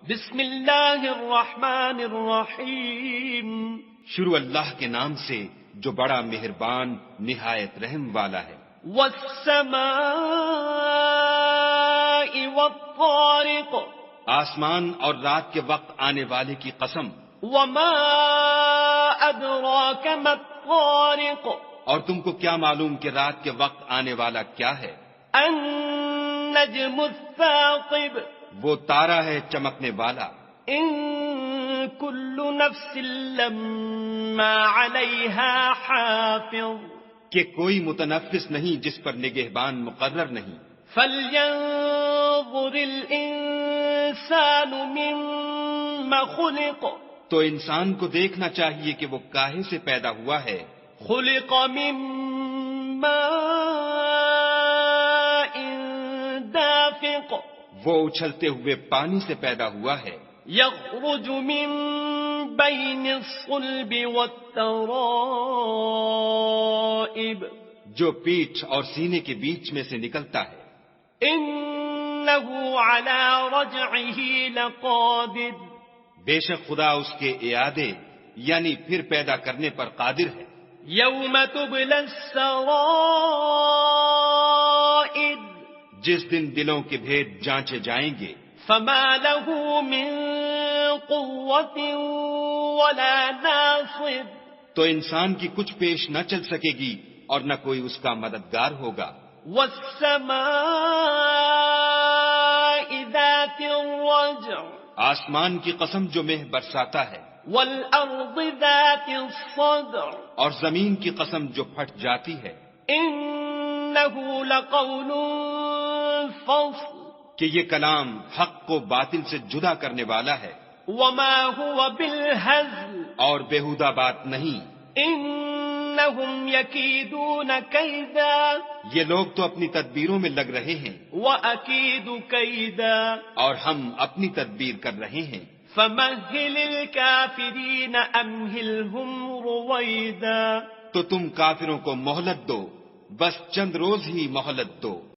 بسم اللہ الرحمن الرحیم. شروع اللہ کے نام سے جو بڑا مہربان نہایت رحم والا ہے. والسماء والطارق. آسمان اور رات کے وقت آنے والے کی قسم. وما ادراک ما الطارق. اور تم کو کیا معلوم کہ رات کے وقت آنے والا کیا ہے؟ النجم الثاقب. وہ تارا ہے چمکنے والا. ان کل نفس لما علیہا حافظ. کہ کوئی متنفس نہیں جس پر نگہبان مقرر نہیں. فلینظر الانسان مما خلق. تو انسان کو دیکھنا چاہیے کہ وہ کاہے سے پیدا ہوا ہے. خلق من ماء دافق. وہ اچھلتے ہوئے پانی سے پیدا ہوا ہے. یخرج من بین الصلب والترائب. جو پیٹھ اور سینے کے بیچ میں سے نکلتا ہے. انہ علی رجعہ لقادر. بے شک خدا اس کے اعادے یعنی پھر پیدا کرنے پر قادر ہے. یوم تبلی السرائر. جس دن دلوں کے بھید جانچے جائیں گے. فما له من قوة ولا ناصر. تو انسان کی کچھ پیش نہ چل سکے گی اور نہ کوئی اس کا مددگار ہوگا. والسماء ذات الرجع. آسمان کی قسم جو مہ برساتا ہے. والارض ذات الصدع. اور زمین کی قسم جو پھٹ جاتی ہے. انه لقول فصل. کہ یہ کلام حق کو باطل سے جدا کرنے والا ہے. وما هو بالهزل. اور بیہودہ بات نہیں. انہم یکیدون کیدا. یہ لوگ تو اپنی تدبیروں میں لگ رہے ہیں. وَأَكِيدُ كَيْدًا. اور ہم اپنی تدبیر کر رہے ہیں. فَمَهِّلِ الْكَافِرِينَ أَمْهِلْهُمْ رُوَيْدًا. تو تم کافروں کو مہلت دو، بس چند روز ہی مہلت دو.